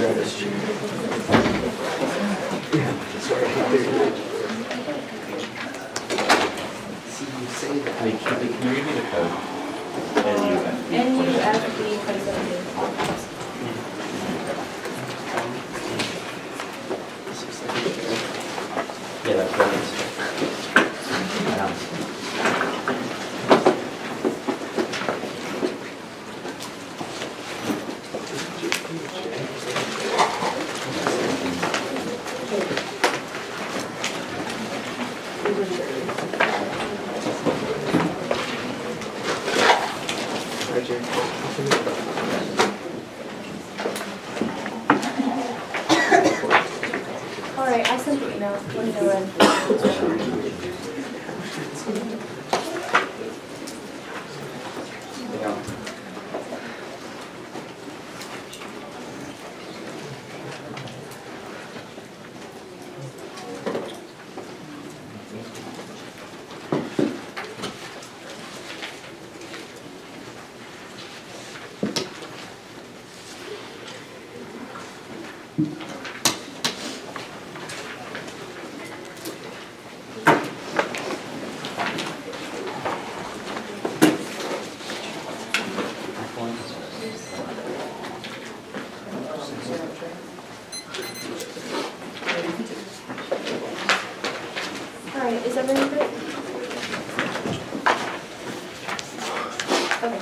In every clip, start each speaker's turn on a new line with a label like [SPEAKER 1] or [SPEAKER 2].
[SPEAKER 1] Can you read me the code?
[SPEAKER 2] NUFB 2017.
[SPEAKER 1] Yeah, that's right.
[SPEAKER 2] Alright, I sent the email. Let me know when. Alright, is everyone good? Okay.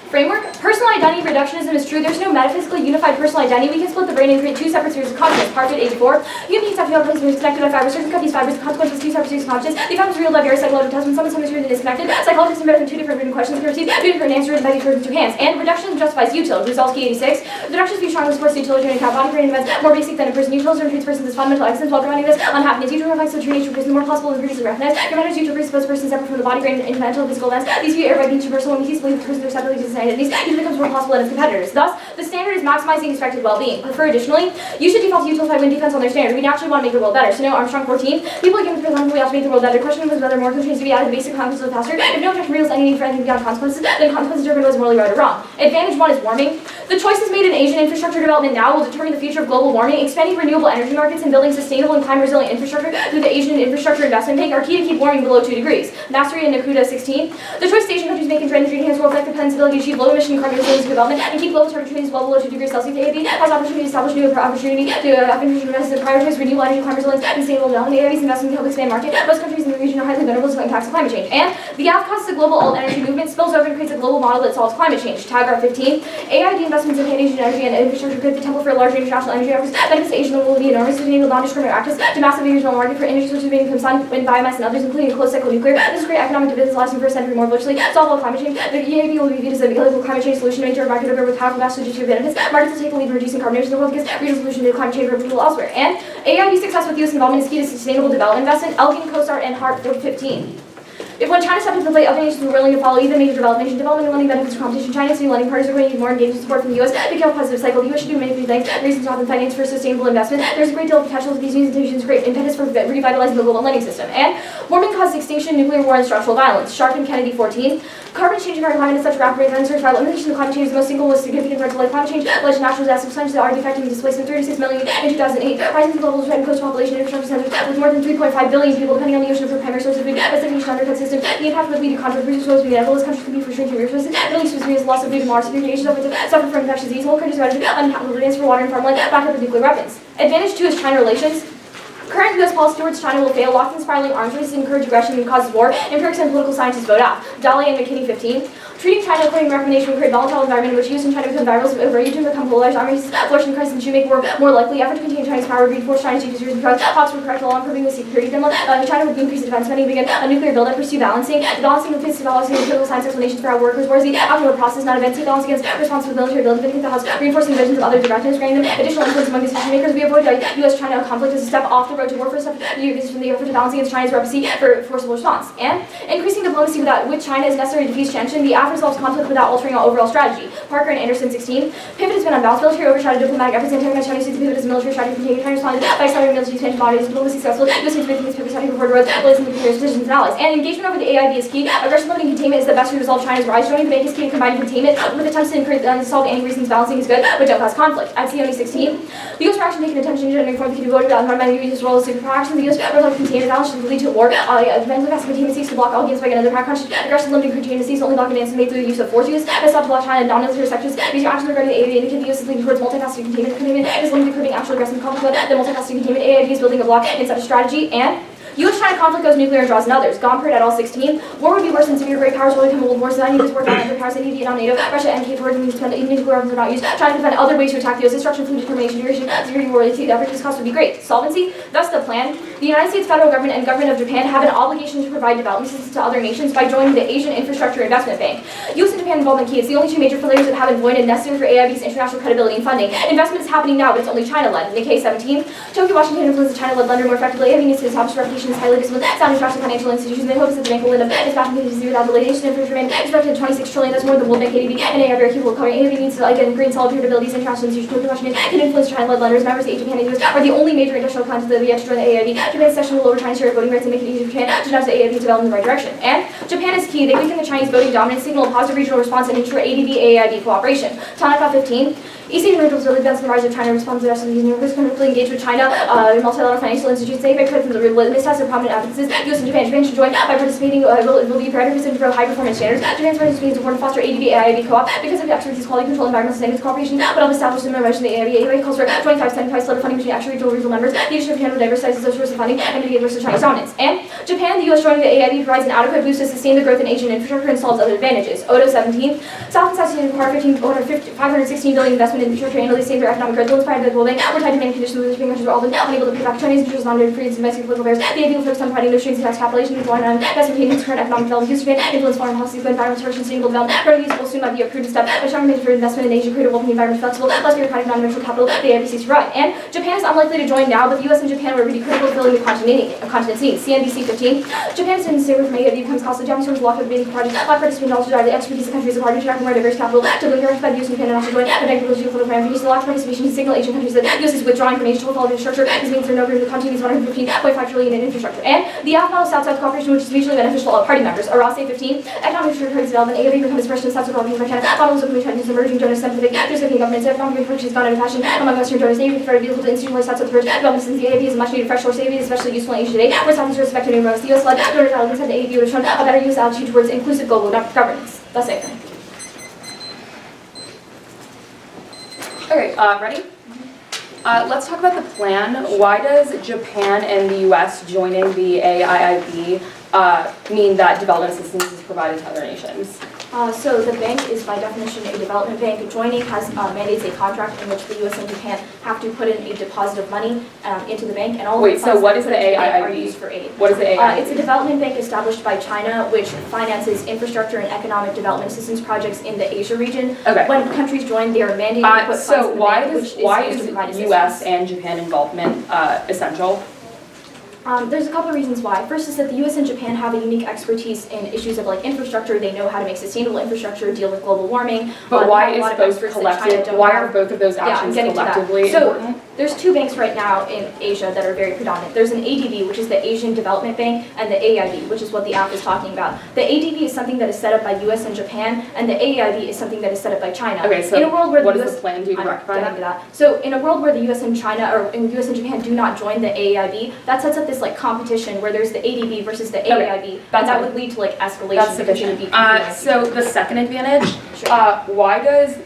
[SPEAKER 2] Framework. Personal identity reductionism is true. There's no metaphysically unified personal identity. We can split the brain and create two separate series of consciousness. Part 84. Human beings have to be connected by fibers. Certain cut these fibers. The consequence is two separate series of consciousness. The effect is real by various psychological tests. When someone is really disconnected, psychologists have written two different written questions can receive two different answers written by each person in two hands. And reductionism justifies util. Results key 86. Reductionism view strongly supports the utilitarian account body brain events more basic than a person. Utilitarian treats persons as fundamental excellence while preventing this unhappiness. Util reflects the true nature of person more possible than previously recognized. Humanity util presupposes person separate from the body brain and mental and physical events. These view air by being personal. When we believe the persons are separately distinct entities, it becomes more possible than its competitors. Thus, the standard is maximizing expected well-being. Prefer additionally, you should default to utilify when defense on their standard. We naturally want to make the world better. So no, Armstrong 14. People again present we have to make the world better. The question was whether more constraints to be added to basic consequences of the faster. If no objection reveals any need for anything beyond consequences, then consequences determine what's morally right or wrong. Advantage 1 is warming. The choices made in Asian infrastructure development now will determine the future of global warming. Expanding renewable energy markets and building sustainable and climate-resilient infrastructure through the Asian Infrastructure Investment Bank are key to keep warming below 2 degrees. Mastery in Nakuda 16. The choice Asian countries make in trade and enhance world effective depends ability to achieve low emission carbon resilience development and keep global temperatures well below 2 degrees Celsius. The AIB has opportunity to establish new opportunity to invest in prioritize renewable energy, climate resilience, and sustainable development. The AIB's investment to help expand market. Most countries in the region are highly vulnerable to the impacts of climate change. And the gap causes the global alt energy movement spills over and creates a global model that solves climate change. Tag R15. AIB investments in Asian energy and infrastructure create the template for a larger international energy efforts. Benefits to Asian will be enormous, sustainable non-discriminatory access to massive regional market for energy sources ranging from sun, wind, biomass, and others, including closed cycle nuclear. This is great economic dividends lasting for a century more virtually. Solve all climate change. The EIB will be viewed as a illegal climate change solution to enter a market over with powerful vast distributive benefits. Markets will take the lead in reducing carbon emissions in the world because regional solution to climate change are people elsewhere. And AIB success with US involvement is key to sustainable development investment. Elgin, COSAR, and Hart 415. If when China stepped into the plate, other nations were willing to follow even major development nation development and lending benefits of competition, China's new lending partners are going to need more engagement support from the U.S. to kill a positive cycle. The U.S. should do many things, reasons to offer finance for sustainable investment. There's a great deal of potential for these new institutions to create impetus for revitalizing the global lending system. And warming caused extinction, nuclear war, and structural violence. Sharp and Kennedy 14. Carbon changing our climate at such rapid rate that unsearched by limitation of climate change is the most single most significant threat to life. Climate change led to natural disasters, essentially already affecting displacement 36 million in 2008. Rising global threat and coastal population infrastructure centers with more than 3.5 billion people depending on the ocean for primary source of food. Acidification undercut system. The impact would lead to conflict resources supposed to be inevitable. Countries could be for shrinking resources. Middle East was serious loss of food and water security. Asia suffer from infectious disease. Whole countries are untapped demands for water and farmland. Backup of nuclear weapons. Advantage 2 is China relations. Current U.S. policy towards China will fail. Locked in spiraling arms races encourage aggression and causes war. Empirics and political scientists vote out. Dali and McKinney 15. Treating China according to recommendation will create a volatile environment in which use in China become viral over region become polarized. Arm races flourish in crisis and should make war more likely. Effort to contain Chinese power would reinforce China's chief series because talks were correct along proving the security dilemma. China would increase defense spending, begin a nuclear buildup, pursue balancing. The balancing of fits developing political science explanations for how workers wars the optimal process, not events. Balance against response to the military building, vindicate the House, reinforcing visions of other directives, granting them additional influence among decision makers. We avoid U.S.-China conflict as a step off the road to war for a step from the effort to balance against China's repressy for forcible response. And increasing diplomacy with China is necessary to defeat tension. The resolves conflict without altering our overall strategy. Parker and Anderson 16. Pivot has been unbalanced. Military overshadowed diplomatic efforts. Antagonized Chinese sees the pivot as a military strategy continuing to respond by accelerating military expansion bodies. Diplomacy successful. U.S. seems to make its pivot strategy before roads, blazing nuclear positions and allies. And engagement over the AIB is key. Aggression limiting containment is the best to resolve China's rise. Joining the bank is key to combining containment with attempts to solve any reasons balancing is good, but don't cause conflict. At COE 16. The U.S. reaction taking attention to generating form the key to vote about environmental use as well as super action. The U.S. result containment balance should lead to war. Eventually fast containment seeks to block all gains by another power crunch. Aggression limiting containment seeks to only block advances made through the use of force use. Has stopped to block China and non-military sectors. These actions regarding the AIB indicate the U.S. is leaning towards multifaceted containment. Containment is limited to curbing actual aggressive conflict. The multifaceted containment AIB is building a block inside a strategy. And U.S.-China conflict goes nuclear and draws in others. Gompertz et al. 16. War would be worse than severe great powers will become world wars. The United States war other powers, India, Vietnam, NATO, Russia, and Cape Verde, even nuclear weapons are not used. China can find other ways to attack the U.S. Destruction, food determination, duration, security war, the average cost would be great. Solvency. Thus the plan. The United States federal government and government of Japan have an obligation to provide development assistance to other nations by joining the Asian Infrastructure Investment Bank. U.S. and Japan involvement key. It's the only two major players that have been joined and necessary for AIB's international credibility and funding. Investment is happening now, but it's only China-led. In the case 17. Tokyo, Washington influence the China-led lender more effectively. AIB needs to establish reputation as highly disciplined. International financial institutions. They hope that the bank will end up dispatching continues without delay. Nation information expected at 26 trillion. That's more than World Bank, ADB, and AIB are capable of covering. AIB needs to again green solid credibility. International institutions. Tokyo, Washington can influence China-led lenders. Members of the Japan and US are the only major industrial countries that have yet to join the AIB. Japan's session will lower China's share of voting rights and make it easier for Japan to nudge the AIB development in the right direction. And Japan is key. They weaken the Chinese voting dominance, signal a positive regional response, and ensure ADB-AIB cooperation. Tanaka 15. East Asian regions really advanced the rise of China response to the rest of the Union. We're critically engaged with China in multilateral financial institutions. They make criticism of the missteps of prominent advocates. U.S. and Japan should join by participating. Will be prerequisite to grow high performance standards. Japan's participating is important to foster ADB AIB co-op because of the expertise, quality control, environmental standards, cooperation, but also establish the membership of the AIB. AIB calls for 25-75 split of funding between actual regional members. The issue of Japan will diversify its sources of funding and mitigate versus Chinese dominance. And Japan, the U.S. joining the AIB provides an adequate boost to sustain the growth in Asian infrastructure and solves other advantages. Odo 17. South and South Asian require 516 billion investment in infrastructure annually. Their economic growth, inspired by the global bank, were tied to many conditions where the European countries were often unable to pay back Chinese interests on their freedoms and domestic political affairs. The AIB will focus on providing no strings attached capitalization with foreign investment payments, current economic development, use Japan, influence foreign policies, but environmental protection, sustainable development. Current use will soon might be a prudent step, but strong measure for investment in Asia, create a welcoming environment, flexible, less bureaucratic, non-neutral capital. The AIB seeks to run. And Japan is unlikely to join now, but the U.S. and Japan were really critical of building the continent's needs. CNBC 15. Japan is in favor from AIB becomes costly. Japanese firms block the beginning project. Black participants also drive the expertise of countries apart to attract more diverse capital to bring the by the U.S. and Japan and also join the bank political program. Reduce the large participation in signal Asian countries that the U.S. is withdrawing from Asia to follow infrastructure. This means there are no room to continue 115.5 trillion in infrastructure. And the AF model South-South cooperation, which is mutually beneficial to all party members. Arase 15. Economic infrastructure development. AIB becomes expression of South-South development by China. Models of Chinese emerging donors Pacific. There's looking governments. Economic approach has gone out of fashion among Western donors. AIB preferred vehicle to institutionalize South-South approach. Development since the AIB is a much needed fresh source. AIB is especially useful in Asia today, where South is respected and numerous. The U.S.-led donor development said the AIB would have shown a better U.S. attitude towards inclusive global governance. That's it.
[SPEAKER 3] Okay, ready? Let's talk about the plan. Why does Japan and the U.S. joining the AIIB mean that development assistance is provided to other nations?
[SPEAKER 2] So the bank is by definition a development bank. Joining has mandates a contract in which the U.S. and Japan have to put in a deposit of money into the bank, and all
[SPEAKER 3] Wait,
[SPEAKER 2] the funds
[SPEAKER 3] so what is
[SPEAKER 2] that
[SPEAKER 3] the
[SPEAKER 2] are put into the bank are
[SPEAKER 3] AIIB?
[SPEAKER 2] used for aid.
[SPEAKER 3] What is the AIIB?
[SPEAKER 2] It's a development bank established by China, which finances infrastructure and economic development assistance projects in the Asia region.
[SPEAKER 3] Okay.
[SPEAKER 2] When countries join, they are mandated to put funds
[SPEAKER 3] So
[SPEAKER 2] in the
[SPEAKER 3] why
[SPEAKER 2] bank, which is
[SPEAKER 3] why
[SPEAKER 2] used
[SPEAKER 3] is
[SPEAKER 2] to provide
[SPEAKER 3] U.S.
[SPEAKER 2] assistance.
[SPEAKER 3] and Japan involvement essential?
[SPEAKER 2] There's a couple of reasons why. First is that the U.S. and Japan have a unique expertise in issues of like infrastructure. They know how to make sustainable infrastructure, deal with global warming.
[SPEAKER 3] But why
[SPEAKER 2] a
[SPEAKER 3] is
[SPEAKER 2] lot of
[SPEAKER 3] both
[SPEAKER 2] experts that China
[SPEAKER 3] collective?
[SPEAKER 2] don't
[SPEAKER 3] Why
[SPEAKER 2] have.
[SPEAKER 3] are both of those
[SPEAKER 2] Yeah, I'm
[SPEAKER 3] actions
[SPEAKER 2] getting to that.
[SPEAKER 3] collectively
[SPEAKER 2] So,
[SPEAKER 3] important?
[SPEAKER 2] there's two banks right now in Asia that are very predominant. There's an ADB, which is the Asian Development Bank, and the AIB, which is what the app is talking about. The ADB is something that is set up by U.S. and Japan, and the AIB is something that is set up by China.
[SPEAKER 3] Okay, so
[SPEAKER 2] in a world where
[SPEAKER 3] what
[SPEAKER 2] the
[SPEAKER 3] does
[SPEAKER 2] US
[SPEAKER 3] the plan do to
[SPEAKER 2] I'm
[SPEAKER 3] rectify
[SPEAKER 2] getting to
[SPEAKER 3] that?
[SPEAKER 2] that. So in a world where the U.S. and China, or in U.S. and Japan do not join the AIB, that sets up this like competition where there's the ADB versus the AIB, and that would lead to like escalation.
[SPEAKER 3] That's
[SPEAKER 2] because you would
[SPEAKER 3] sufficient.
[SPEAKER 2] be competing
[SPEAKER 3] So the second advantage,
[SPEAKER 2] Sure.
[SPEAKER 3] why does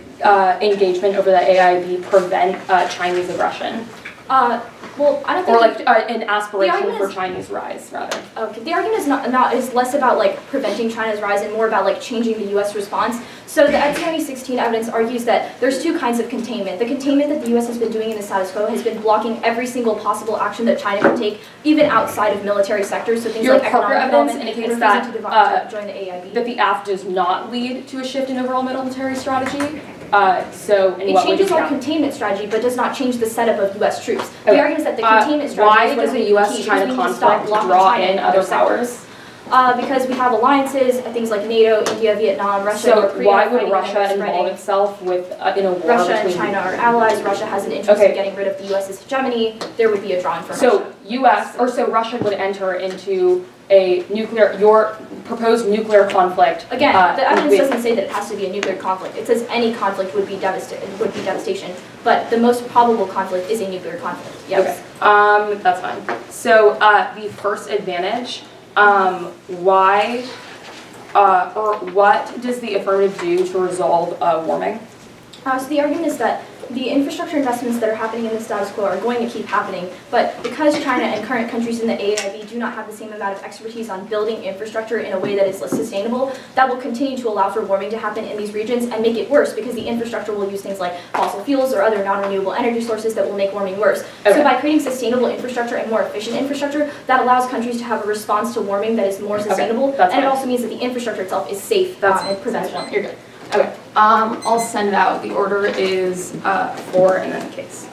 [SPEAKER 3] engagement over the AIB prevent Chinese aggression?
[SPEAKER 2] Well, I don't think
[SPEAKER 3] Or like an
[SPEAKER 2] The
[SPEAKER 3] aspiration
[SPEAKER 2] argument
[SPEAKER 3] for
[SPEAKER 2] is-
[SPEAKER 3] Chinese rise, rather.
[SPEAKER 2] Okay, the argument is less about like preventing China's rise and more about like changing the U.S. response. So the X 2016 evidence argues that there's two kinds of containment. The containment that the U.S. has been doing in the status quo has been blocking every single possible action that China can take, even outside of military sectors. So things
[SPEAKER 3] Your
[SPEAKER 2] like
[SPEAKER 3] Parker
[SPEAKER 2] economic
[SPEAKER 3] evidence
[SPEAKER 2] development
[SPEAKER 3] indicates
[SPEAKER 2] and
[SPEAKER 3] that,
[SPEAKER 2] refusing to join the AIB.
[SPEAKER 3] That the AF does not lead to a shift in overall military strategy. So in
[SPEAKER 2] It
[SPEAKER 3] what way
[SPEAKER 2] changes
[SPEAKER 3] does
[SPEAKER 2] our
[SPEAKER 3] the AF?
[SPEAKER 2] containment strategy, but does not change the setup of U.S. troops. The
[SPEAKER 3] Okay.
[SPEAKER 2] argument is that the containment strategy
[SPEAKER 3] Why
[SPEAKER 2] is what
[SPEAKER 3] does
[SPEAKER 2] is
[SPEAKER 3] the
[SPEAKER 2] the key,
[SPEAKER 3] U.S.-China
[SPEAKER 2] because we need to stop
[SPEAKER 3] conflict
[SPEAKER 2] blocking
[SPEAKER 3] draw
[SPEAKER 2] China
[SPEAKER 3] in
[SPEAKER 2] in
[SPEAKER 3] other
[SPEAKER 2] sectors.
[SPEAKER 3] powers?
[SPEAKER 2] because we have alliances, things like NATO, India, Vietnam, Russia,
[SPEAKER 3] So
[SPEAKER 2] North Korea.
[SPEAKER 3] why would
[SPEAKER 2] fighting
[SPEAKER 3] Russia
[SPEAKER 2] and
[SPEAKER 3] involve
[SPEAKER 2] spreading.
[SPEAKER 3] itself with in a war
[SPEAKER 2] Russia
[SPEAKER 3] between?
[SPEAKER 2] and China are allies. Russia has an interest
[SPEAKER 3] Okay.
[SPEAKER 2] in getting rid of the U.S.'s hegemony. There would be a drawing from
[SPEAKER 3] So
[SPEAKER 2] Russia.
[SPEAKER 3] so Russia would enter into your proposed nuclear conflict.
[SPEAKER 2] Again, the evidence
[SPEAKER 3] with-
[SPEAKER 2] doesn't say that it has to be a nuclear conflict. It says any conflict would be devastation. But the most probable conflict is a nuclear conflict. Yes.
[SPEAKER 3] Okay. That's fine. So the first advantage, why or what does the affirmative do to resolve warming?
[SPEAKER 2] So the argument is that the infrastructure investments that are happening in the status quo are going to keep happening, but because China and current countries in the AIIB do not have the same amount of expertise on building infrastructure in a way that is less sustainable, that will continue to allow for warming to happen in these regions and make it worse because the infrastructure will use things like fossil fuels or other non-renewable energy sources that will make warming worse.
[SPEAKER 3] Okay.
[SPEAKER 2] So by creating sustainable infrastructure and more efficient infrastructure, that allows countries to have a response to warming that is more sustainable,
[SPEAKER 3] that's
[SPEAKER 2] and it
[SPEAKER 3] fine.
[SPEAKER 2] also means that the infrastructure itself is safe and prevents warming.
[SPEAKER 3] You're good. Okay. I'll send it out. The order is 4 and then a case.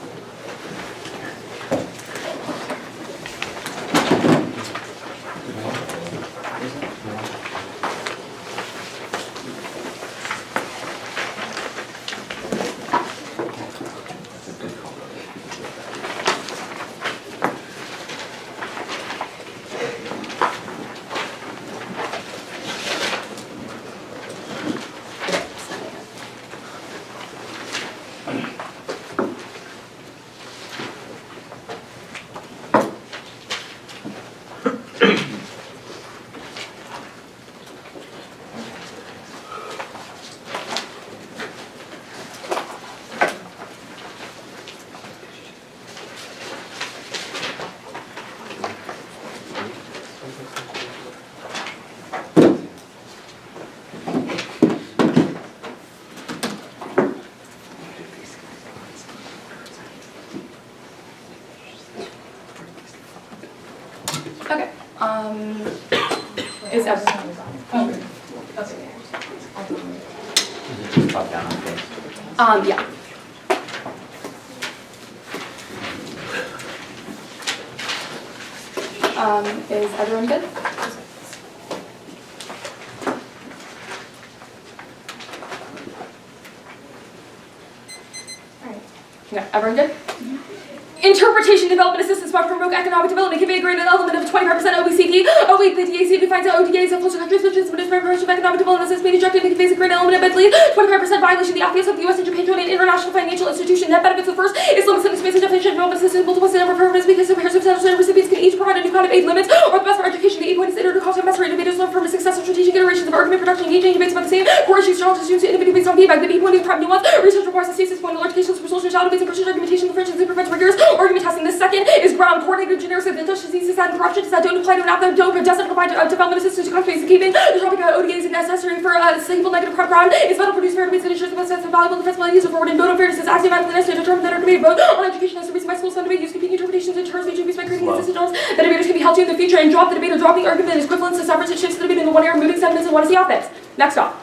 [SPEAKER 3] Okay. Is everyone? Okay.
[SPEAKER 1] Just pop down on this.
[SPEAKER 3] Yeah. Is everyone good?
[SPEAKER 2] Alright.
[SPEAKER 3] Yeah, everyone good? Interpretation, development, assistance, smart promote economic development can be a great element of 25% OECD. Oh wait, the DAC defines ODAs of closer countries, which is the promotion of economic development assistance being injected into a great element of mentally 25% violation of the obvious of the US and Japan joining an international financial institution. Net benefits of the first is limited to space and definition of development assistance, multiple number of programs because some substantial recipients can each provide a new kind of aid limits or the best for education. The 8 point is the cost of master innovators learn from successful strategic iterations of argument production, engaging debates about the same core issues, challenges, students to innovate based on feedback. The 8 point is prep nuance. Research requires a stasis point, large cases for social debates and precision argumentation, differentiates and prevents rigorous argument testing. The second is ground coordinated generics of industrial diseases and corruptions that don't apply to an app that doesn't provide development assistance to countries. Keeping the topic of ODAs is necessary for stable negative crime is vital to produce fair debates and ensures the best and valuable defensibilities of forward and vote on fairness is axiomatically necessary to determine that our debate vote on education has to be by schools and debate use competing interpretations and terms which abuse by creating consistent norms that debaters can be held to in the future and drop the debate or dropping argument that is equivalent to severance and shifts the debate in the one area moving sentiments and one is the offense. Next up.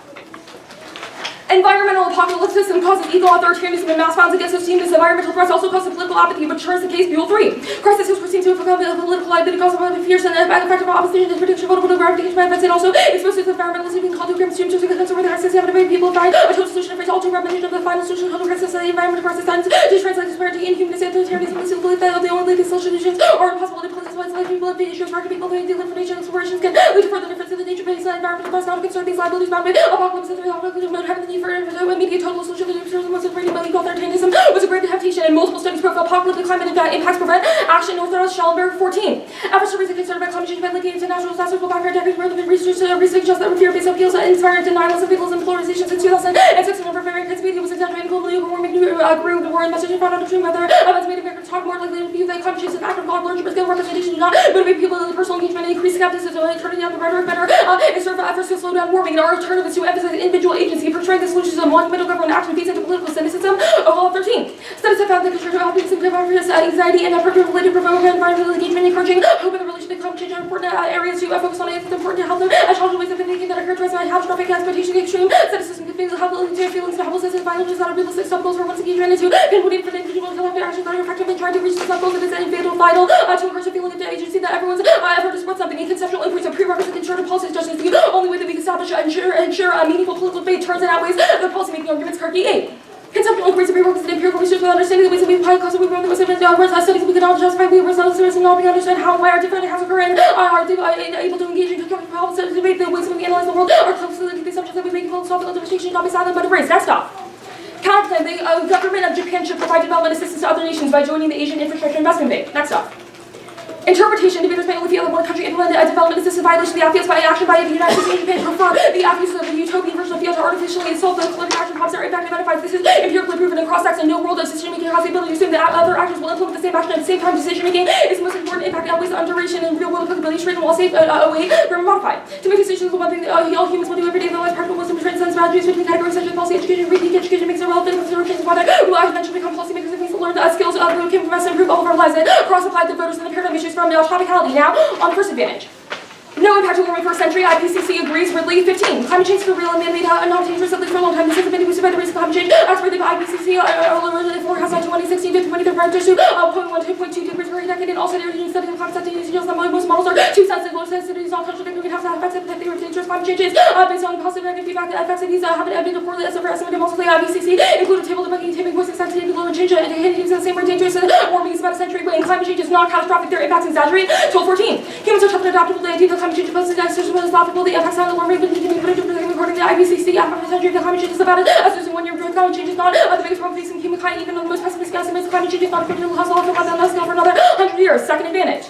[SPEAKER 3] Environmental apocalypse and causes evil authoritarianism and mass violence against esteemed environmental threats also causes political apathy, but turns the case Buell 3. Crisis is perceived to have become a political liability caused by fierce and effective opposition to prediction of political gratification by events and also exposes the environmentalists being called to agreement to concern with the crisis have to bring people find a total solution for all to repetition of the final solution called the crisis of the environmental crisis and to translate disparity in humanist authoritarianism and believe that the only legal solutions are impossible to politicize life people of the issues where people who deal information explorations can lead to further difference in the nature based on environmental costs not to concern these liabilities bound by apocalypse and the apocalypse mode having the need for immediate total solution to the most of radio authoritarianism was a great temptation and multiple studies profile apocalyptic climate impacts prevent action Northern Schellenberg 14. Efforts to reason concerned by climate change by linking into natural disasters will backfire decades worth of research just that fear-based appeals inspired denialism, fatalism, polarizations in 2006 and number of American media was exaggerating globally warming grew the war and message and found out extreme weather events made Americans talk more likely to view that climate change as an act of God, larger scale representation do not motivate people in personal engagement and increase skepticism and turning down the rhetoric better and serve efforts to slow down warming and our alternative is to emphasize individual agency portraying the solutions of monumental government action feeds into political cynicism. All 13. Studies have found that contribute to helping symptom of anxiety and related provoke environmental engagement, encouraging hope in the relation to climate change are important areas to focus on. It's important to help them as challenging ways of thinking that are characterized by catastrophic expectation, extreme cynicism, can help to feelings of helplessness and violence that are realistic sub goals for one's engagement into can motivate for the individual and collective actions that are effective and trying to reach the goals of its fatal vital to encourage a feeling of the agency that everyone's effort to support something. A conceptual inquiries are prerequisite to constructive policy discussions. The only way that we can establish and ensure a meaningful political debate turns and outweighs the policy-making arguments. Kirky 8. Conceptual inquiries are prerequisite to empirical research with understanding the ways that we apply cause we run the most studies we can all justify we results and not be understand how and why our different accounts occur and are able to engage in constructive problems to debate the ways that we analyze the world are closely linked to the assumptions that we make philosophical devastation not be silent but embrace. Next off. Counterplan, the government of Japan should provide development assistance to other nations by joining the Asian Infrastructure Investment Bank. Next off. Interpretation, debaters may only feel that one country implemented a development assistance violation of the AFIUS by action by the United States and Japan prefer the AFIUS of the utopian version of FIUS to artificially solve the collective action problems that are impact identified. This is empirically proven in cross-acts and no world of decision-making has the ability to assume that other actors will implement the same action at the same time. Decision-making is the most important impact outweighs the duration and real-world applicability straight and while safe away from modified. To make decisions is the one thing that all humans will do every day. Otherwise, practical wisdom transcends boundaries between categories such as policy, education, reading, education makes it relevant considerations whether we will eventually become policymakers if we learn the skills that can invest and improve all of our lives and cross-apply the voters and the paradigm issues from the topicality. Now, on the first advantage. No impact to the 21st century. IPCC agrees. Ridley 15. Climate change is for real and man-made, not dangerous at least for a long time. This has been boosted by the race of climate change. As per the IPCC, forecast on 2016 to 2030 factors to 0.1 degrees per decade. And also, they're studying the climate sensitivities. Most models are too sensitive. Low sensitivities, not contradictory. We have to have effects of dangerous climate changes based on positive and negative feedback. The effects of these have been poorly estimated. Most of the IPCC include a table debunking tipping points sensitivity to low and change. Indicating the same rate dangerous warming is about a century away. And climate change is not catastrophic. Their impacts exaggerate. 1214. Humans are tough and adaptable to the idea that climate change poses when it's laughable, the impacts on the warming will continue according to the IPCC. After the century, the climate change is about it. As there's 1 year of climate change is not the biggest problem facing humankind. Even though the most pessimistic estimates, climate change is not going to last long for another 100 years. Second advantage.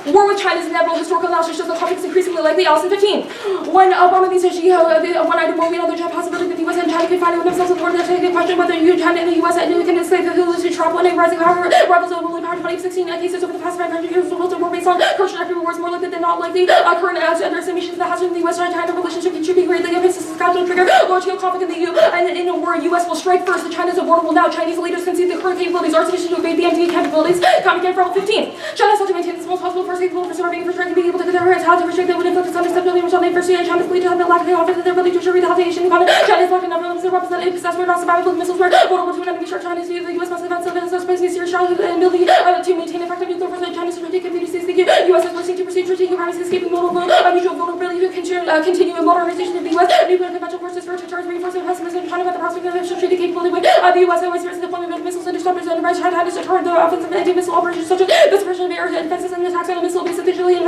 [SPEAKER 3] War with China is inevitable. Historical analysis shows the conflict is increasingly likely. Allison 15. When Obama meets Xi, one item won't be another possibility that the U.S. and China can find themselves in war. There's a question whether China and the U.S. can escape the illusion trap when a rising power rivals of ruling power. 2016 cases over the past 500 years results in war based on current trajectory wars more likely than not likely. Current underestimations that hazard in the U.S. and China relationship contribute greatly. This is going to trigger large-scale conflict in the EU. And in a war, U.S. will strike first. The China's vulnerable now. Chinese leaders concede the current capabilities are sufficient to evade the MD capabilities. Comment from 15. China has to maintain the smallest possible force capable of preserving trying to be able to get their rights, how to restrict that would inflict its unacceptable damage on the first China's belief to have the lack of the office of their ability to ensure retaliation. China's lack of enough of weapons that it possessed were not survivable missiles were vulnerable to an enemy. China's view the U.S. must advance civilians as opposed to serious Charlotte and ability to maintain effective nuclear force. China's strategic communities. The U.S. is wishing to pursue strategic primacy, escaping mutual vulnerability to continue modernization of the U.S. Nuclear and conventional forces for deterrence, reinforcing pessimism in China about the prospect of strategic capability with the U.S. always fears the deployment of missiles and disruptors and advice China has deterred the offensive anti-missile operations such as the suppression of air defenses and attacks on a missile base officially and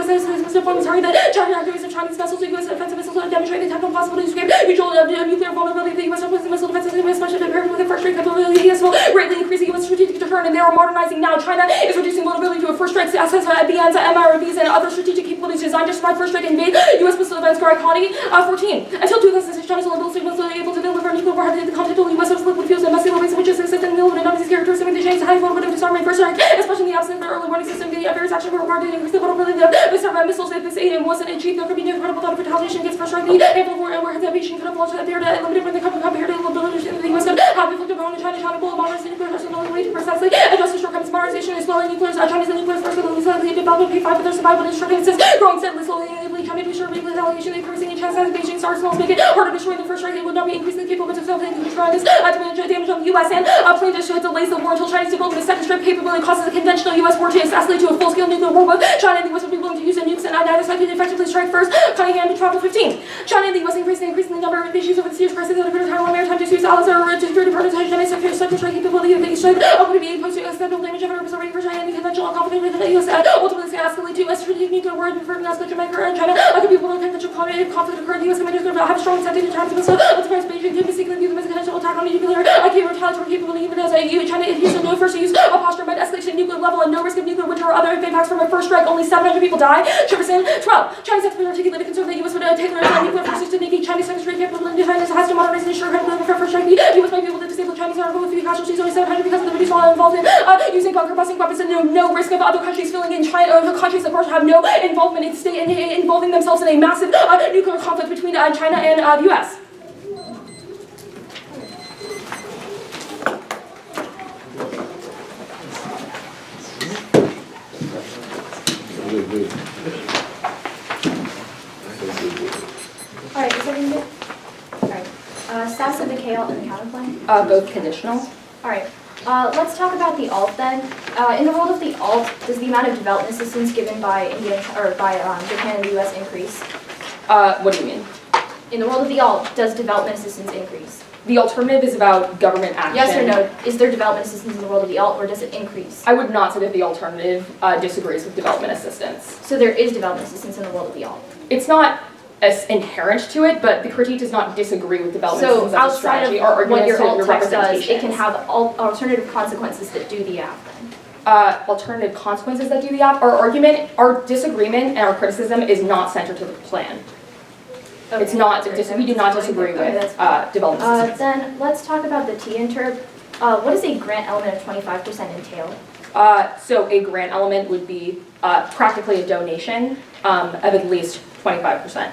[SPEAKER 3] sorry that China activates of Chinese vessels to U.S. offensive missiles to demonstrate the technical possibility to escape mutual nuclear vulnerability of the U.S. opposing missile defenses and especially prepared with the first strike capability. The U.S. will greatly increase the U.S. strategic deterrent and they are modernizing now. China is reducing vulnerability to a first strike assets, BNs, MRVs, and other strategic capabilities designed to survive first strike and invade U.S. missile defense core economy. 14. Until 2006, China's able to deliver nuclear warhead to the continental U.S. of liquid fuels and massive ways which is existent in the open and these characteristics the Chinese high vulnerability to disarmament first strike, especially in the absence of the early warning system. The various actions were required to increase the vulnerability of the missiles if this aid wasn't achieved. There could be no credible thought of retaliation against first strike. The ample warheads that Beijing could have launched that appeared limited when the compared to the ability in the U.S. could have inflicted on China. China will modernize nuclear arsenal to precisely address the shortcomings. Modernization is slowly nuclear. China's nuclear force will slightly develop P5, but their survival is shrinking. Since growing steadily, slowly, enabling China to ensure retaliation, increasing in China's Beijing's arsenals make it harder to destroy the first strike. It would not be increasingly capable of self-controlling this damage on the U.S. and plans to delays the war until China's development of second strike capability causes a conventional U.S. war to escalate to a full-scale nuclear war with China and the U.S. would be willing to use the nukes and neither side can effectively strike first. Cunningham to travel 15. China and the U.S. increasing the number of issues over the serious crisis that occurred in Taiwan maritime disputes. Allies are to security partners. China's second strike capability of the strike would be opposed to accidental damage of preserving for China and the conventional conflict with the U.S. Ultimately escalate to a strategic nuclear war and prefer an escalation to America and China. Could be one conventional conflict occur. The U.S. commanders could have strong incentive to China's missile. Beijing could mistakenly view them as a conventional attack on the nuclear retaliatory capability even as China is no first use a posture might escalate to nuclear level and no risk of nuclear winter or other impacts from a first strike. Only 700 people die. Jefferson 12. China's experts articulated concern that the U.S. would take their nuclear forces to negate Chinese second strike capability. China has to modernize and ensure credibility for first strike. The U.S. might be able to disable Chinese article with few casualties. Only 700 because of the reduced volume involved in using bunker busting weapons and no risk of other countries filling in China. Countries of course have no involvement in involving themselves in a massive nuclear conflict between China and the U.S.
[SPEAKER 2] Alright, is everything good? Alright. Status of the KL and the counterclaim?
[SPEAKER 3] Both conditional.
[SPEAKER 2] Alright. Let's talk about the alt then. In the world of the alt, does the amount of development assistance given by India or by Japan and the U.S. increase?
[SPEAKER 3] What do you mean?
[SPEAKER 2] In the world of the alt, does development assistance increase?
[SPEAKER 3] The alternative is about government action.
[SPEAKER 2] Yes or no? Is there development assistance in the world of the alt, or does it increase?
[SPEAKER 3] I would not say that the alternative disagrees with development assistance.
[SPEAKER 2] So there is development assistance in the world of the alt.
[SPEAKER 3] It's not as inherent to it, but the critique does not disagree with development
[SPEAKER 2] So
[SPEAKER 3] assistance as a
[SPEAKER 2] outside
[SPEAKER 3] strategy.
[SPEAKER 2] of
[SPEAKER 3] Our
[SPEAKER 2] what
[SPEAKER 3] argument
[SPEAKER 2] your
[SPEAKER 3] is to
[SPEAKER 2] alt
[SPEAKER 3] your
[SPEAKER 2] text does, it
[SPEAKER 3] representation.
[SPEAKER 2] can have alternative consequences that do the app then.
[SPEAKER 3] Alternative consequences that do the app. Our argument, our disagreement, and our criticism is not centered to the plan.
[SPEAKER 2] Okay,
[SPEAKER 3] It's not.
[SPEAKER 2] that's great.
[SPEAKER 3] We do not disagree
[SPEAKER 2] Okay,
[SPEAKER 3] with
[SPEAKER 2] that's
[SPEAKER 3] development assistance.
[SPEAKER 2] Then let's talk about the T-interp. What does a grant element of 25% entail?
[SPEAKER 3] So a grant element would be practically a donation of at least 25%.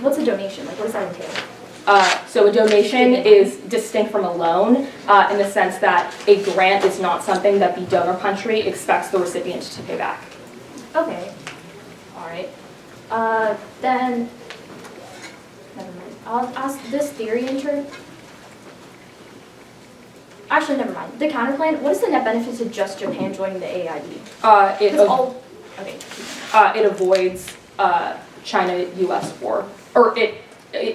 [SPEAKER 2] What's a donation? What does that entail?
[SPEAKER 3] So a donation is distinct from a loan in the sense that a grant is not something that the donor country expects the recipient to pay back.
[SPEAKER 2] Okay. All right. Then, never mind. I'll ask this theory intern. Actually, never mind. The counterplan, what is the net benefit to just Japan joining the AID?
[SPEAKER 3] It avoids China-U.S. war, or it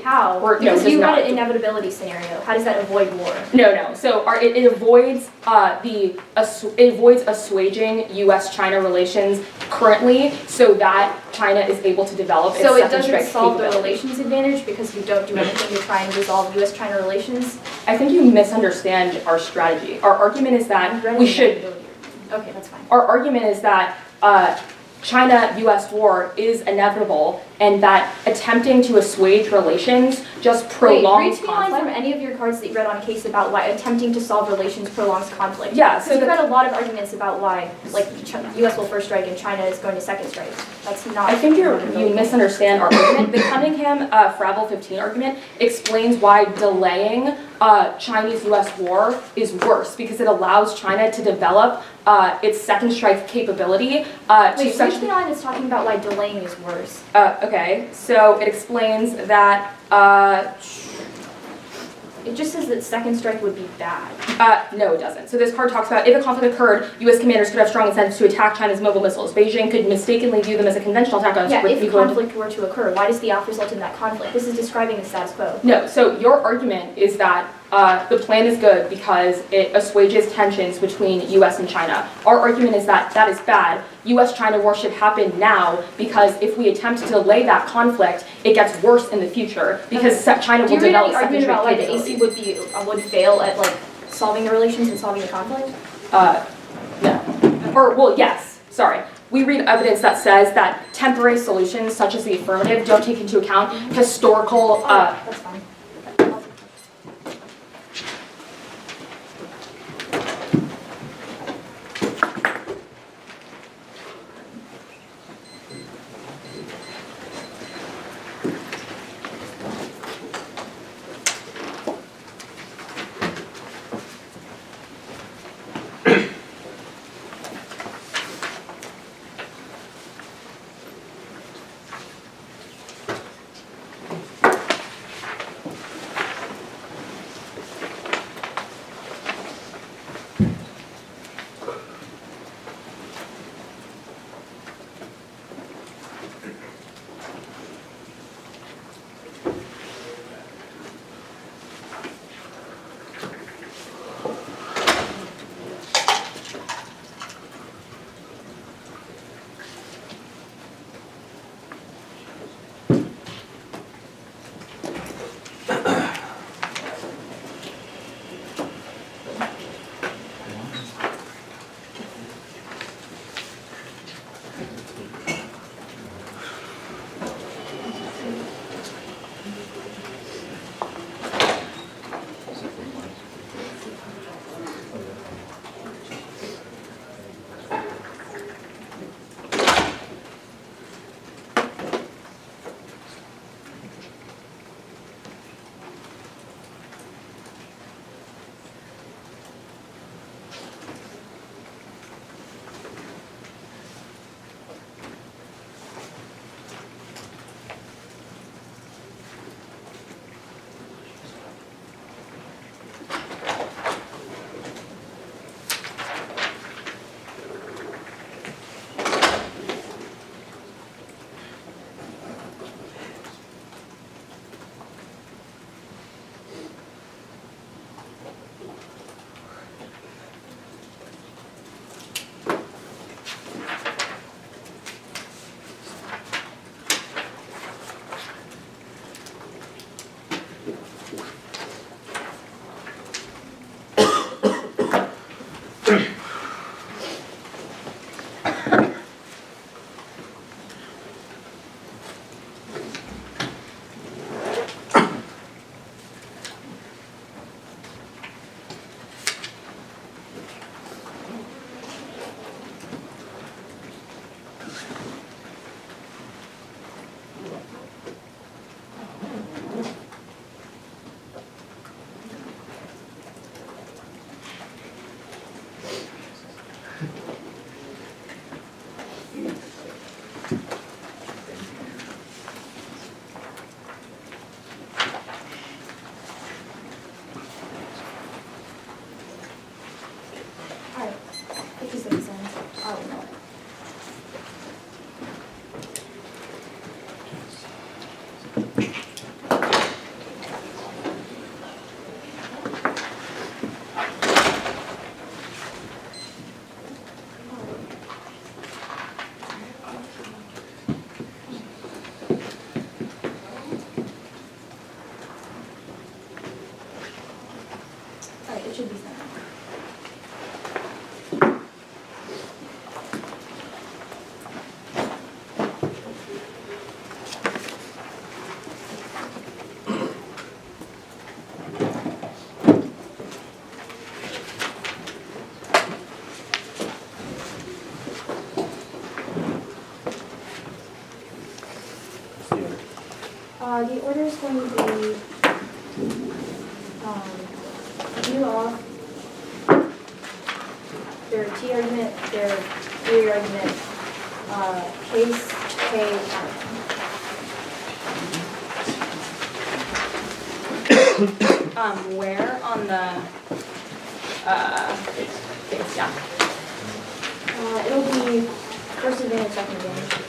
[SPEAKER 2] How?
[SPEAKER 3] Or, no,
[SPEAKER 2] Because
[SPEAKER 3] does
[SPEAKER 2] you
[SPEAKER 3] not.
[SPEAKER 2] had an inevitability scenario. How does that avoid war?
[SPEAKER 3] No. So it avoids it avoids assuaging U.S.-China relations currently, so that China is able to develop its
[SPEAKER 2] So it
[SPEAKER 3] second
[SPEAKER 2] doesn't
[SPEAKER 3] strike
[SPEAKER 2] solve the
[SPEAKER 3] capability.
[SPEAKER 2] relations advantage because you don't do anything to try and resolve U.S.-China relations?
[SPEAKER 3] I think you misunderstand our strategy. Our argument is that we should.
[SPEAKER 2] Okay, that's fine.
[SPEAKER 3] Our argument is that China-U.S. war is inevitable, and that attempting to assuage relations just prolongs
[SPEAKER 2] Read me a line from
[SPEAKER 3] conflict.
[SPEAKER 2] any of your cards that you read on a case about why attempting to solve relations prolongs conflict.
[SPEAKER 3] Yeah,
[SPEAKER 2] So
[SPEAKER 3] so
[SPEAKER 2] you
[SPEAKER 3] the-
[SPEAKER 2] read a lot of arguments about why, U.S. will first strike and China is going to second strike. That's not.
[SPEAKER 3] I think you misunderstand our argument. The Cunningham-Fravel 15 argument explains why delaying Chinese-U.S. war is worse, because it allows China to develop its second strike capability to
[SPEAKER 2] Wait,
[SPEAKER 3] such.
[SPEAKER 2] read me a line that's talking about why delaying is worse.
[SPEAKER 3] Okay, so it explains that.
[SPEAKER 2] It just says that second strike would be bad.
[SPEAKER 3] No, it doesn't. So this card talks about if a conflict occurred, U.S. commanders could have strong incentives to attack China's mobile missiles. Beijing could mistakenly view them as a conventional attack on.
[SPEAKER 2] Yeah, if a conflict were to occur, why does the op result in that conflict? This is describing the status quo.
[SPEAKER 3] No, so your argument is that the plan is good because it assuages tensions between U.S. and China. Our argument is that that is bad. U.S.-China war should happen now because if we attempt to delay that conflict, it gets worse in the future because China will develop second
[SPEAKER 2] argument
[SPEAKER 3] strike
[SPEAKER 2] about why the
[SPEAKER 3] capability.
[SPEAKER 2] AC would fail at solving the relations and solving the conflict?
[SPEAKER 3] No. Or, well, yes, sorry. We read evidence that says that temporary solutions, such as the affirmative, don't take into account historical.
[SPEAKER 2] That's fine. it should be sent. The order is going to be view off their T argument, their theory argument, case, K, where on the case, yeah. It'll be first advantage, second advantage.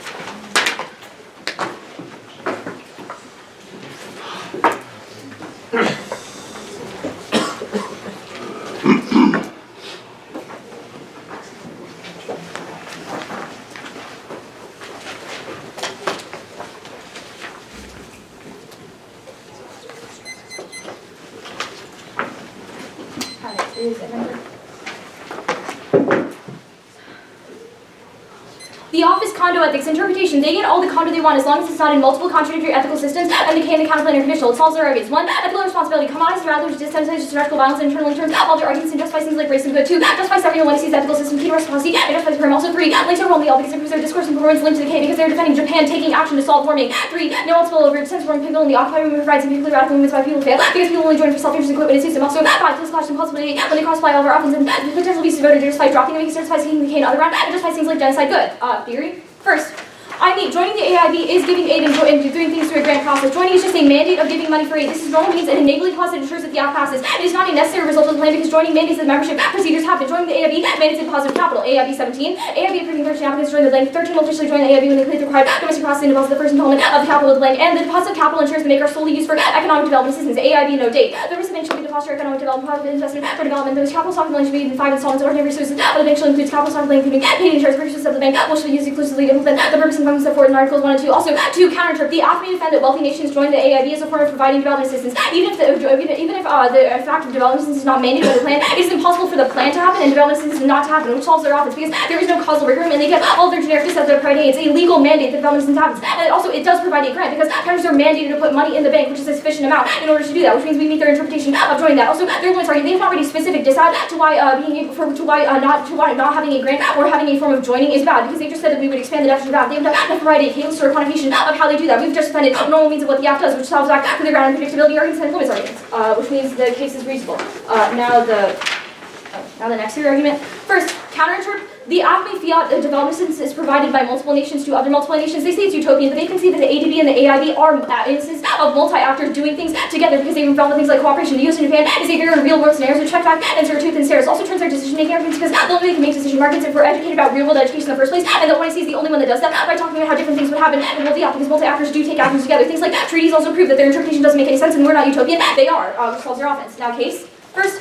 [SPEAKER 2] The office condo ethics interpretation, they get all the condo they want as long as it's not in multiple contradictory ethical systems and the K and the counterplanar conditional. It solves their arguments. 1, ethical responsibility, commodities rather to desensitize symmetrical violence and internal terms. All their arguments and justifies things like race and good. 2, justifies everyone when he sees ethical system, P reciprocity, and justifies for him. Also 3, links are only all because it proves their discourse and performance linked to the K because they're defending Japan taking action to solve warming. 3, no one spill over, sense warming people in the occupied movement provides particularly radical movements why people fail because people only join for self-interest and quit when it suits them. Also 5, this clash impossibility when they cross-apply all of our offense and the potential abuses voted to justify dropping them because it justifies taking the K in other round and justifies things like genocide good. Theory. First, joining the AIB is giving aid and doing things through a grant process. Joining is just a mandate of giving money for aid. This is normal means an enabling clause that ensures that the act passes. It is not a necessary result of the plan because joining mandates that membership procedures happen. Joining the AIB mandates a positive capital. AIB 17. AIB approving 13 applicants join the blank. 13 will officially join the AIB when they complete the required domestic processing deposit the first installment of the capital of the blank. And the deposit of capital ensures the maker solely used for economic development assistance. AIB no date. The recipient shall be to foster economic development, positive investment for development. Those capital stock loans should be in 5 installments. Ordinary resources of the bank shall include capital stock of the bank, including paid insurance purchases of the bank, which shall be used exclusively to implement the purpose and functions set forth in Articles 1 and 2. Also, to counter-interpret, the AFP defend that wealthy nations join the AIB as a form of providing development assistance. Even if the fact of development assistance is not mandated by the plan, it is impossible for the plan to happen and development assistance not to happen, which solves their office because there is no causal rigor and they get all their generic set that provide aid. It's a legal mandate that development assistance happens. And it does provide a grant because countries are mandated to put money in the bank, which is a sufficient amount in order to do that, which means we meet their interpretation of joining that. Also, their limits are they have not already specific decide to why not having a grant or having a form of joining is bad because they just said that we would expand the definition of that. They have provided a case or a quantification of how they do that. We've just defended normal means of what the act does, which solves back to the ground and predictability arguments and influence arguments, which means the case is reasonable. Now the next theory argument. First, counterinterpret. The AFME fiat development assistance is provided by multiple nations to other multiple nations. They say it's utopian, but they can see that the ADB and the AIB are instances of multi-actors doing things together because they involve things like cooperation. The US and Japan is a very real-world scenarios with check back and zero-tooth and stairs. Also turns their decision-making arguments because the only way they can make decision markets if we're educated about real-world education in the first place, and the OIC is the only one that does that by talking about how different things would happen in multi-act because multi-actors do take actions together. Things like treaties also prove that their interpretation doesn't make any sense and we're not utopian. They are, which solves their offense. Now case. First,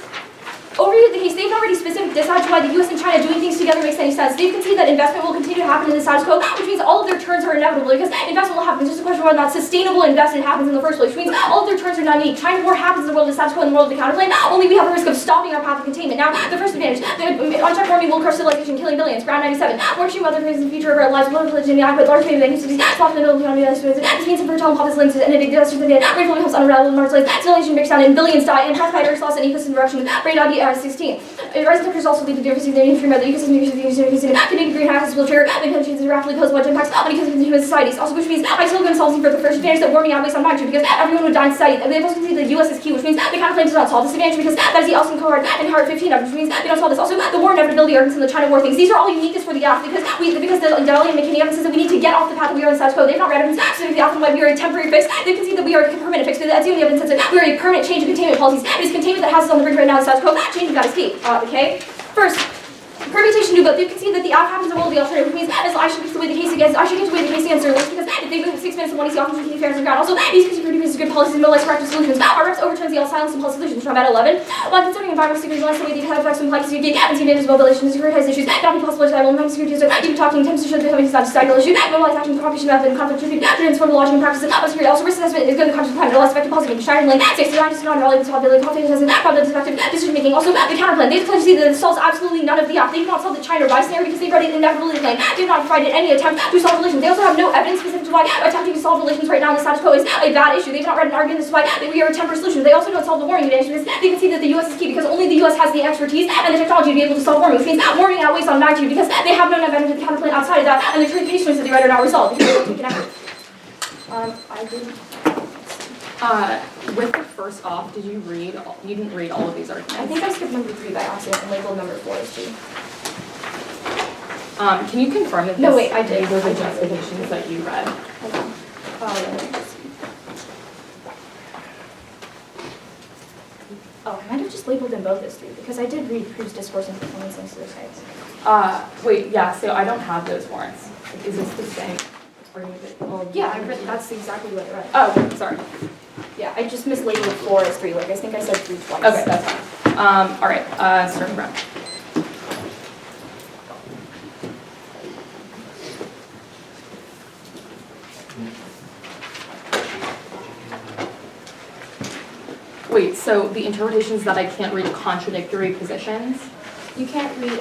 [SPEAKER 2] overview of the case, they've already specific decided why the US and China doing things together makes any sense. They've conceded that investment will continue to happen in the status quo, which means all of their turns are inevitable because investment will happen. It's just a question of whether or not sustainable investment happens in the first place, which means all of their turns are not unique. China war happens in the world of the status quo and the world of the counterplan, only we have a risk of stopping our path of containment. Now, the first advantage, the unchecked warming will crush civilization, killing billions. Ground 97. More extreme weather periods in the future of our lives, political religion, inadequate, large community banking cities, spot in the middle of the economy. This means infertile populous links and a big disaster. Rainfall becomes unreliable, Mars lands, civilization breaks down, and billions die, and pacified Earth's loss and ecosystem direction with brain 16. Rising temperatures also lead to differences in the information about the ecosystem. Continuing greenhouses will trigger the changes and rapidly pose what impacts on ecosystems and human societies. Also, which means isolating solves for the first advantage that warming outweighs on magnitude because everyone would die in society. They also see the US is key, which means the counterclaim does not solve this advantage because that is the Austin cohort and Howard 15 of, which means they don't solve this. Also, the war inevitability arguments and the China war things. These are all uniqueness for the act because the Delhi and McKinney evidence says that we need to get off the path that we are in the status quo. They've not read evidence specifically often why we are a temporary fix. They can see that we are a permanent fix. That's the only evidence that we are a permanent change in containment policies. It is containment that has us on the bridge right now in the status quo. Changing that is key. Okay. First, Permutation do both. You can see that the app happens to will be alternative, which means I should get to weigh the case against their because if they move 6 minutes and 1 EC often can fairness and ground. Also, these case produces good policies and no less corrective solutions. Our reps overturns the silence and policy solutions from at 11. While considering environmental security, less the way the effects and like security and team management mobilization and securitized issues, not be possible to have only security so even talking attempts to show the becoming not a staggeral issue, mobilize action, propagation method, and conflict treatment, transform the logic and practices of security. Also, risk assessment is good in the context of time, the less effective policy making, stridently, 69 to 9 relevant probability, conflict assessment, probability effective decision making. Also, the counterplan. They declare to see that it solves absolutely none of the app. They do not solve the China rise scenario because they've already inevitability claim. They have not provided any attempt to solve relations. They also have no evidence specific to why attempting to solve relations right now in the status quo is a bad issue. They've not read an argument as to why we are a temporary solution. They also don't solve the warming advantage because they can see that the U.S. is key because only the U.S. has the expertise and the technology to be able to solve warming, which means warming outweighs on magnitude because they have no evidence of the counterplan outside of that, and the trade patients that they write are not resolved because they don't take an effort. I did.
[SPEAKER 3] With the first off, did you read? You didn't read all of these arguments.
[SPEAKER 2] I think I skipped number 3 by accident and labeled number 4 as 2.
[SPEAKER 3] Can you confirm that
[SPEAKER 2] No, wait, I did.
[SPEAKER 3] these are the justifications that you read?
[SPEAKER 2] Hold on. Oh, I might have just labeled them both as 3 because I did read Crew's discourse and performance exercise.
[SPEAKER 3] Wait, yeah, so I don't have those warrants. Is this the same? Or you did, well,
[SPEAKER 2] Yeah, I read, that's exactly what I read.
[SPEAKER 3] oh, sorry.
[SPEAKER 2] Yeah, I just mislabeled 4 as 3. Like, I think I said 3 twice.
[SPEAKER 3] Okay, that's fine. All right, starting from. Wait, so the interpretations that I can't read contradictory positions?
[SPEAKER 2] You can't read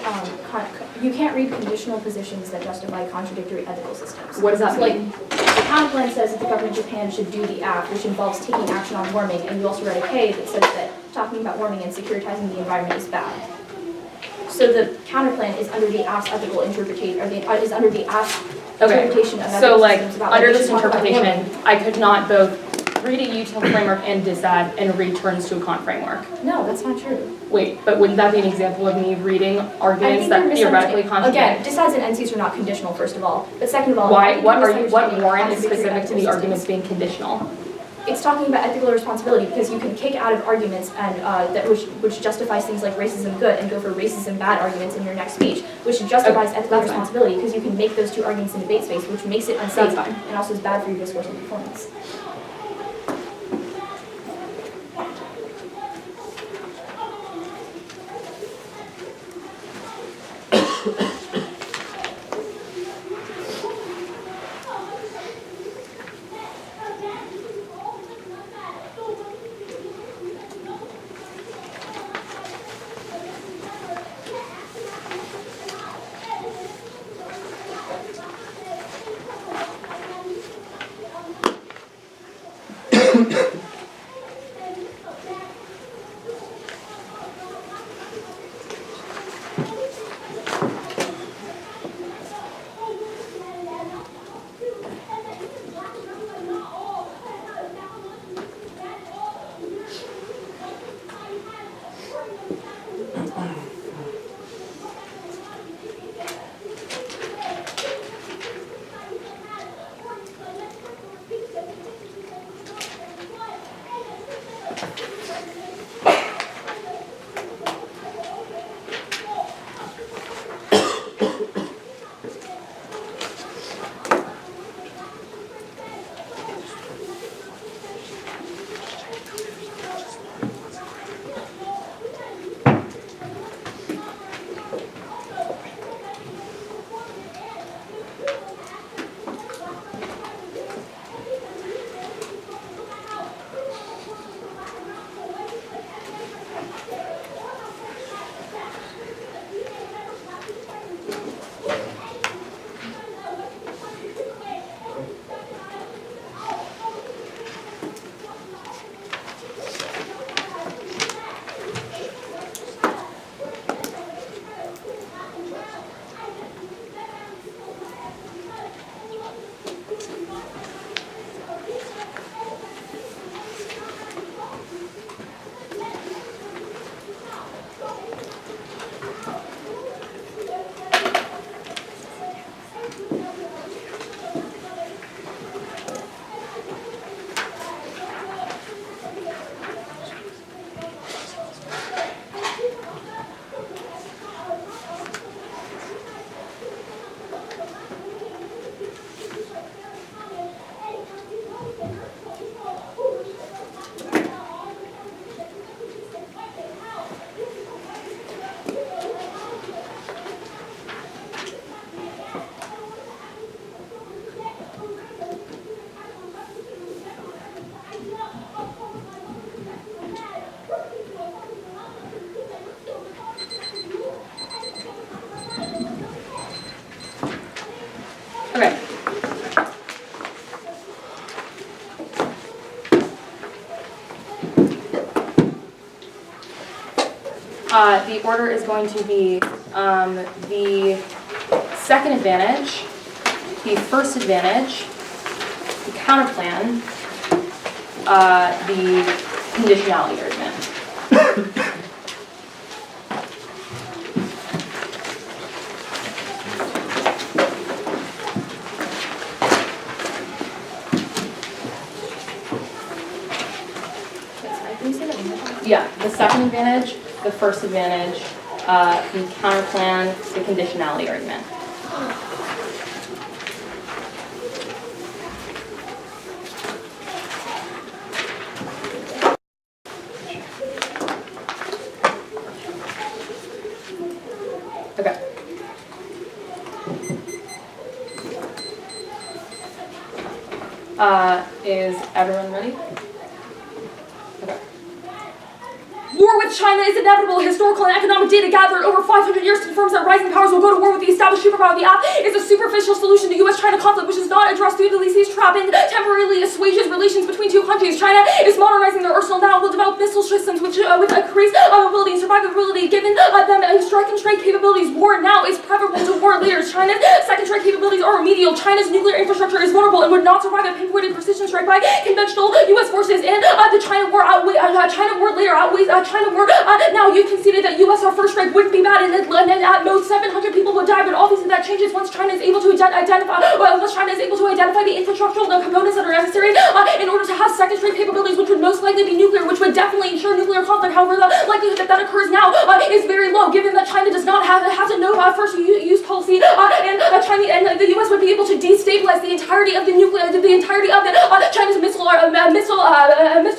[SPEAKER 2] you can't read conditional positions that justify contradictory ethical systems.
[SPEAKER 3] What does that
[SPEAKER 2] So,
[SPEAKER 3] mean?
[SPEAKER 2] like, the counterplan says that the government of Japan should do the act, which involves taking action on warming, and you also read a K that says that talking about warming and securitizing the environment is bad. So the counterplan is under the app's ethical interpretation, or is under the app's interpretation of ethical
[SPEAKER 3] So like,
[SPEAKER 2] systems about
[SPEAKER 3] under
[SPEAKER 2] we
[SPEAKER 3] this
[SPEAKER 2] should talk about
[SPEAKER 3] interpretation,
[SPEAKER 2] warming.
[SPEAKER 3] I could not both read a util framework and dissad and read turns to a con framework.
[SPEAKER 2] No, that's not true.
[SPEAKER 3] Wait, but wouldn't that be an example of me reading arguments that theoretically contradict?
[SPEAKER 2] Again, decides and NCs are not conditional, first of all. But second of all,
[SPEAKER 3] Why? What
[SPEAKER 2] misunderstanding
[SPEAKER 3] warrant is
[SPEAKER 2] contradictory
[SPEAKER 3] specific to
[SPEAKER 2] ethical
[SPEAKER 3] the arguments
[SPEAKER 2] systems.
[SPEAKER 3] being conditional?
[SPEAKER 2] It's talking about ethical responsibility because you can kick out of arguments and that which justifies things like racism good and go for racism bad arguments in your next speech, which justifies ethical
[SPEAKER 3] that's fine.
[SPEAKER 2] responsibility because you can make those 2 arguments in debate space, which makes it unsafe
[SPEAKER 3] That's fine.
[SPEAKER 2] and also is bad for your discourse and performance.
[SPEAKER 3] the order is going to be the second advantage, the first advantage, the counterplan, the conditionality argument. Yeah, the second advantage, the first advantage, the counterplan, the conditionality argument. Okay. Is everyone ready? Okay.
[SPEAKER 2] War with China is inevitable. Historical and economic data gathered over 500 years confirms that rising powers will go to war with the established superpower. The app is a superficial solution to U.S.-China conflict, which is not addressed due to Ulysses' trap and temporarily assuages relations between two countries. China is modernizing their arsenal now and will develop missile systems which with increased mobility and survivability. Given them strike and strike capabilities, war now is preferable to war later. China's second strike capabilities are remedial. China's nuclear infrastructure is vulnerable and would not survive a pinpointed precision strike by conventional U.S. forces. And the China war later outweighs China war. Now you conceded that U.S. first strike wouldn't be bad, and at most 700 people would die. But obviously that changes once China is able to identify the infrastructural components that are necessary in order to have second strike capabilities, which would most likely be nuclear, which would definitely ensure nuclear conflict. However, the likelihood that occurs now is very low, given that China has a no first use policy, and the U.S. would be able to destabilize the entirety of China's missile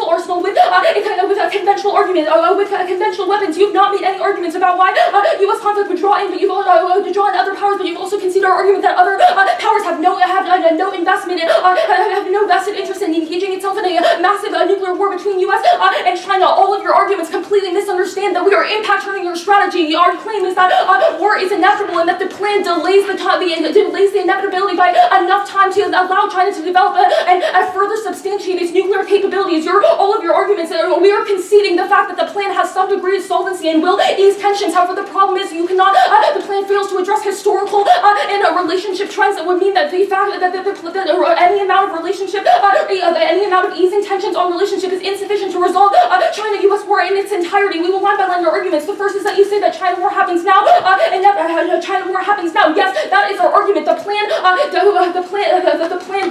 [SPEAKER 2] arsenal with a conventional argument. With conventional weapons, you've not made any arguments about why U.S. conflict would draw in, but you've drawn in other powers. But you've also conceded our argument that other powers have no investment in, have no vested interest in engaging itself in a massive nuclear war between U.S. And China. All of your arguments completely misunderstand that we are impact turning your strategy. Our claim is that war is inevitable and that the plan delays the inevitability by enough time to allow China to develop and further substantiate its nuclear capabilities. All of your arguments, we are conceding the fact that the plan has some degree of solvency and will ease tensions. However, the problem is you cannot. The plan fails to address historical and relationship trends that would mean that the fact that any amount of relationship, any amount of easing tensions on relationship is insufficient to resolve China-U.S. war in its entirety. We will line by line your arguments. The first is that you say that China war happens now, and that China war happens now. Yes, that is our argument. The plan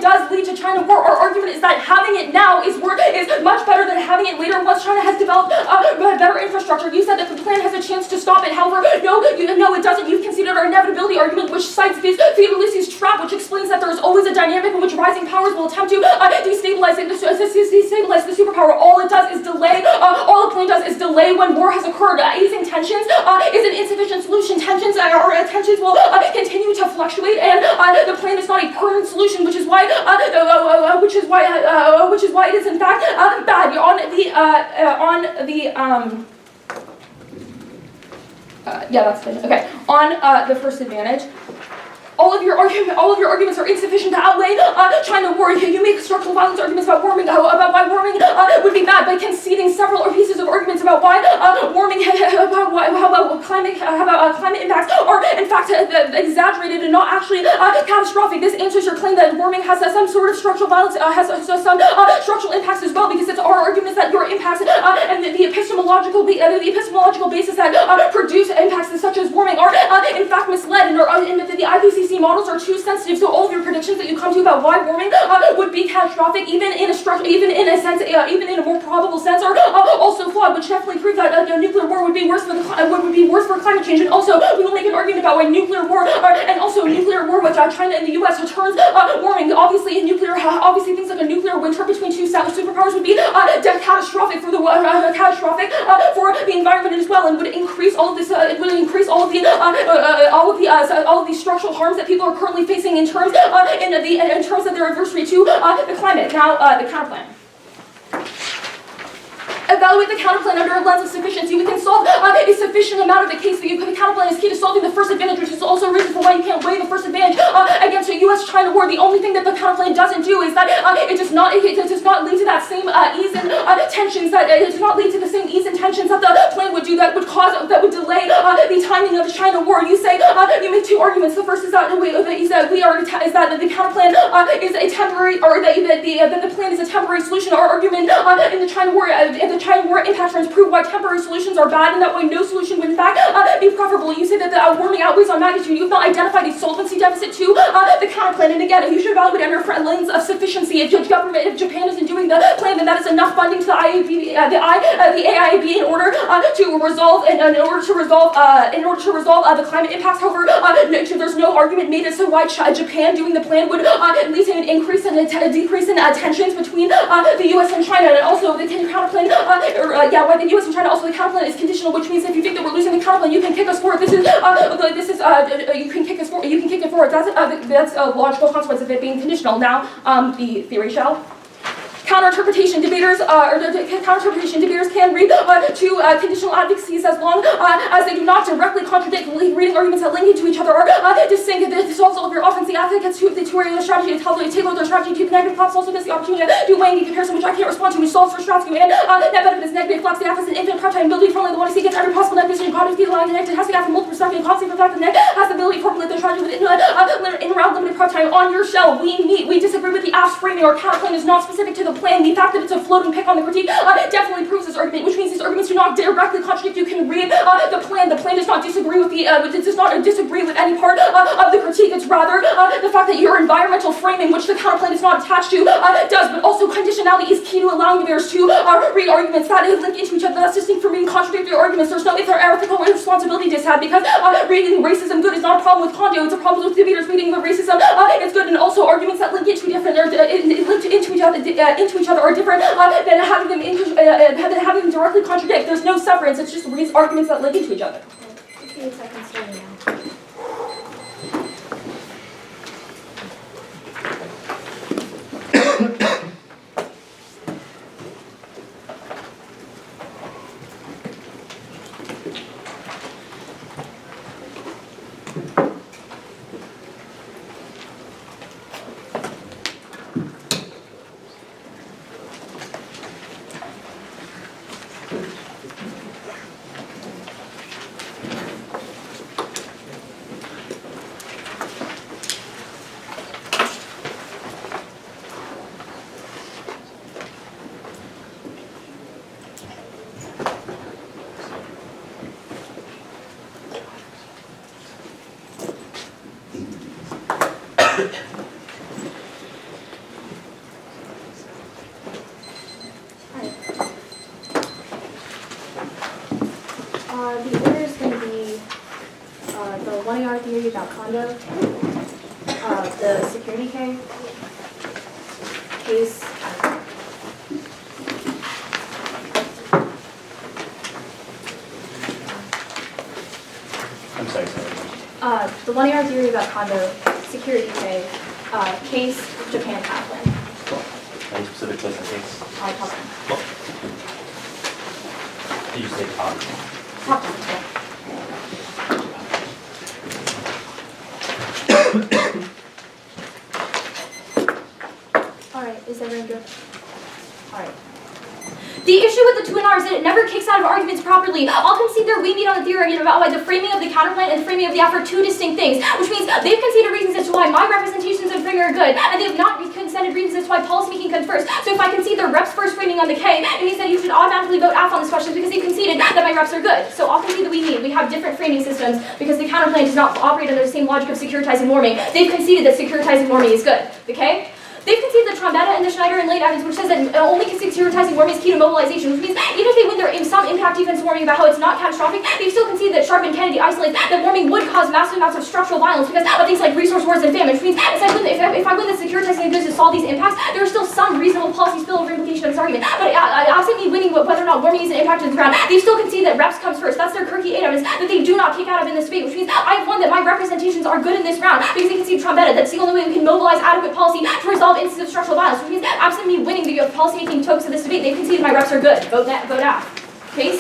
[SPEAKER 2] does lead to China war. Our argument is that having it now is much better than having it later once China has developed better infrastructure. You said that the plan has a chance to stop it. However, no, it doesn't. You've considered our inevitability argument, which cites Ulysses' trap, which explains that there is always a dynamic in which rising powers will attempt to destabilize the superpower. All it does is delay. All the plan does is delay when war has occurred. Easing tensions is an insufficient solution. Tensions will continue to fluctuate, and the plan is not a permanent solution, which is why it is in fact bad. Yeah, that's good. Okay, on the first advantage, all of your arguments are insufficient to outweigh China war. You make structural violence arguments about warming, about why warming would be bad by conceding several pieces of arguments about why warming, how climate impacts are in fact exaggerated and not actually catastrophic. This answers your claim that warming has some sort of structural violence, has some structural impacts as well, because it's our arguments that your impacts and the epistemological basis that produce impacts such as warming are in fact misled, and the IPCC models are too sensitive. So all of your predictions that you come to about why warming would be catastrophic, even in a more probable sense, are also flawed, which definitely prove that nuclear war would be worse for climate change. And also, we will make an argument about why nuclear war with China and the U.S. turns warming. Obviously, things like a nuclear winter between two superpowers would be catastrophic for the environment as well, and would increase all of the structural harms that people are currently facing in terms of their adversary to the climate. Now, the counterplan.
[SPEAKER 3] evaluate the counterplan under a lens of sufficiency. We can solve a sufficient amount of the case. The counterplan is key to solving the first advantage, which is also a reason for why you can't weigh the first advantage against a U.S.-China war. The only thing that the counterplan doesn't do is that it does not lead to that same ease and tensions that it does not lead to the same ease and tensions that the plan would do that would delay the timing of the China war. You say you make two arguments. The first is that the counterplan is a temporary, or that the plan is a temporary solution. Our argument in the China war impact trends prove why temporary solutions are bad, and that way no solution would in fact be preferable. You say that the warming outweighs on magnitude. You have not identified a solvency deficit to the counterplan, and again, you should evaluate under a lens of sufficiency. If Japan isn't doing the plan, then that is enough funding to the AIIB in order to resolve the climate impacts. However, there's no argument made as to why Japan doing the plan would lead to an increase and a decrease in tensions between the U.S. and China, and also the counterplan. Why the U.S. and China also the counterplan is conditional, which means if you think that we're losing the counterplan, you can kick us for it. You can kick it forward. That's a logical consequence of it being conditional. Now, the theory shell. Counter-interpretation debaters can read to conditional advocacies as long as they do not directly contradict reading arguments that link into each other or distinct. This solves all of your offense. The advocates who the strategy to tailor their strategy to negative flaps also gets the opportunity to do weighing in comparison, which I can't respond to, which solves for strategy. And that benefit is negative flaps. The app is an infinite prep time ability friendly. The one to see gets every possible net decision. Quantity line connected has to have multiple perspective and constantly for fact the net has the ability to formulate their strategy with in-round limited prep time. On your shell, we disagree with the app's framing. Our counterplan is not specific to the plan. The fact that it's a floating pick on the critique definitely proves this argument, which means these arguments do not directly contradict. You can read the plan. The plan does not disagree with any part of the critique. It's rather the fact that your environmental framing, which the counterplan is not attached to, does. But also conditionality is key to allowing debaters to read arguments that link into each other. That's distinct from reading contradictory arguments. There's no ethical responsibility to have, because reading racism good is not a problem with Kondo. It's a problem with debaters reading the racism it's good, and also arguments that link into each other are different than having them directly contradict. There's no severance. It's just arguments that link into each other.
[SPEAKER 2] 58 seconds starting now. The order is going to be the 1AR theory about Kondo, the security case.
[SPEAKER 1] I'm sorry.
[SPEAKER 2] The 1AR theory about Kondo, security case, Japan counterplan.
[SPEAKER 1] Cool. Any specific place in case?
[SPEAKER 2] Top down.
[SPEAKER 1] Cool. Did you say top?
[SPEAKER 2] Top down. Alright, is everyone good? Alright. The issue with the 2NR is that it never kicks out of arguments properly. I'll concede that we meet on the theory argument about why the framing of the counterplan and the framing of the app are two distinct things, which means they've conceded reasons as to why my representations of framing are good, and they have not conceded reasons as to why policymaking comes first. So if I concede the rep's first framing on the K, it means that you should automatically vote F on this question because you conceded that my reps are good. So I'll concede that we have different framing systems because the counterplan does not operate under the same logic of securitizing warming. They've conceded that securitizing warming is good. Okay? They've conceded the Trombetta and the Schneider and Late evidence, which says that only securitizing warming is key to mobilization, which means even if they win their some impact defense warming about how it's not catastrophic, they've still conceded that Sharp and Kennedy isolate that warming would cause massive amounts of structural violence because of things like resource wars and famine, which means if I win the securitizing is to solve these impacts, there is still some reasonable policy spillover implication of this argument. But absent me winning whether or not warming is an impact on the ground. They still concede that reps comes first. That's their Kirky 8 evidence that they do not kick out of in this debate, which means I've won that my representations are good in this round because they concede trombetta. That's the only way we can mobilize adequate policy to resolve instances of structural violence, which means absent me winning the policymaking focus of this debate, they've conceded my reps are good. Vote out. Case?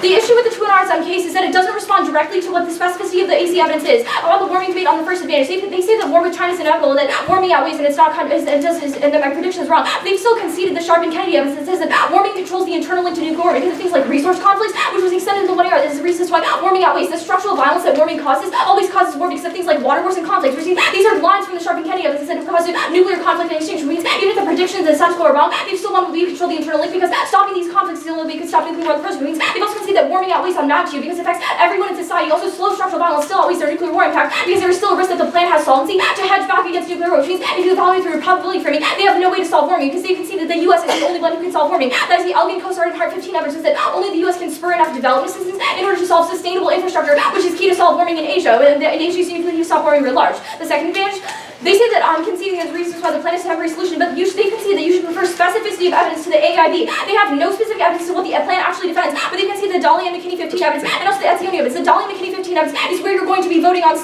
[SPEAKER 2] The issue with the Twin Arts case is that it doesn't respond directly to what the specificity of the AC evidence is about the warming debate on the first advantage. They say that war with China is inevitable, and that warming outweighs, and it's not and that my prediction is wrong. They've still conceded the Sharp and Kennedy evidence that says that warming controls the internal link to nuclear warming because of things like resource conflicts, which was extended to what are. This is the reason why warming outweighs. The structural violence that warming causes always causes war because of things like water wars and conflicts. These are lines from the Sharp and Kennedy evidence that cause nuclear conflict and exchange, which means even if the predictions and status quo are wrong, they still want to control the internal link because stopping these conflicts is the only way we can stop nuclear war. Which means they've also conceded that warming outweighs on magnitude because it affects everyone in society. Also, slow structural violence still outweighs their nuclear war impact because there is still a risk that the plant has solvency to hedge back against nuclear war, which means if you evaluate through probability framing, they have no way to solve warming because they concede that the U.S. is the only one who can solve warming. That is the Elgin, Cosard, and Hart 15 evidence that only the U.S. can spur enough development assistance in order to solve sustainable infrastructure, which is key to solve warming in Asia. And Asia is uniquely to stop warming writ large. The second advantage, they say that conceding is reasons why the plan is a temporary solution, but they concede that you should prefer specificity of evidence to the AIB. They have no specific evidence to what the plan actually defends, but they concede the Dolly and McKinney 15 evidence, and also the Etzioni evidence. The Dolly and McKinney 15 evidence is where you're going to be voting on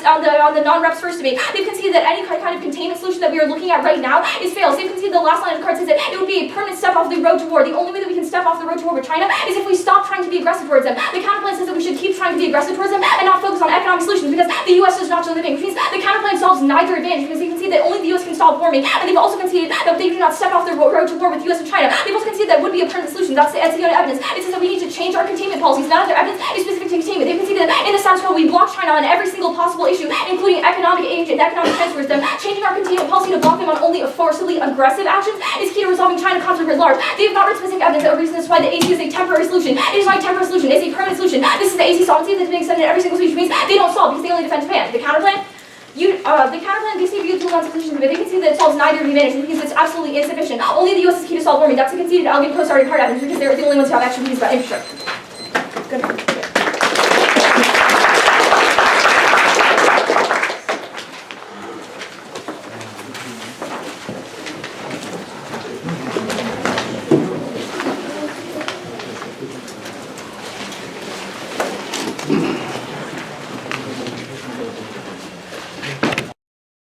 [SPEAKER 2] the non-reps first debate. They've conceded that any kind of containment solution that we are looking at right now is fails. They've conceded the last line of the card says that it would be a permanent step off the road to war. The only way that we can step off the road to war with China is if we stop trying to be aggressive towards them. The counterplan says that we should keep trying to be aggressive towards them and not focus on economic solutions because the U.S. does not do living, which means the counterplan solves neither advantage because they concede that only the U.S. can stop warming, and they've also conceded that they do not step off the road to war with the U.S. and China. They've also conceded that would be a permanent solution. That's the Etzioni evidence. It says that we need to change our containment policies. None of their evidence is specific to containment. They've conceded that in the status quo we block China on every single possible issue, including economic aid and economic transfers. Them changing our containment policy to block them on only forcibly aggressive actions is key to resolving China conflict writ large. They have not written specific evidence that reasons why the AC is a temporary solution. It is not a temporary solution. It is a permanent solution. This is the AC solvency that's been extended in every single solution, which means they don't solve because they only defend Japan. The counterplan. The counterplan, they say beautiful non-sufficient, but they concede that it solves neither of the advantages because it's absolutely insufficient. Only the U.S. is key to solve warming. That's the conceded Elgin, Cosard, and Hart evidence because they're the only ones who have actual views about infrastructure. Good.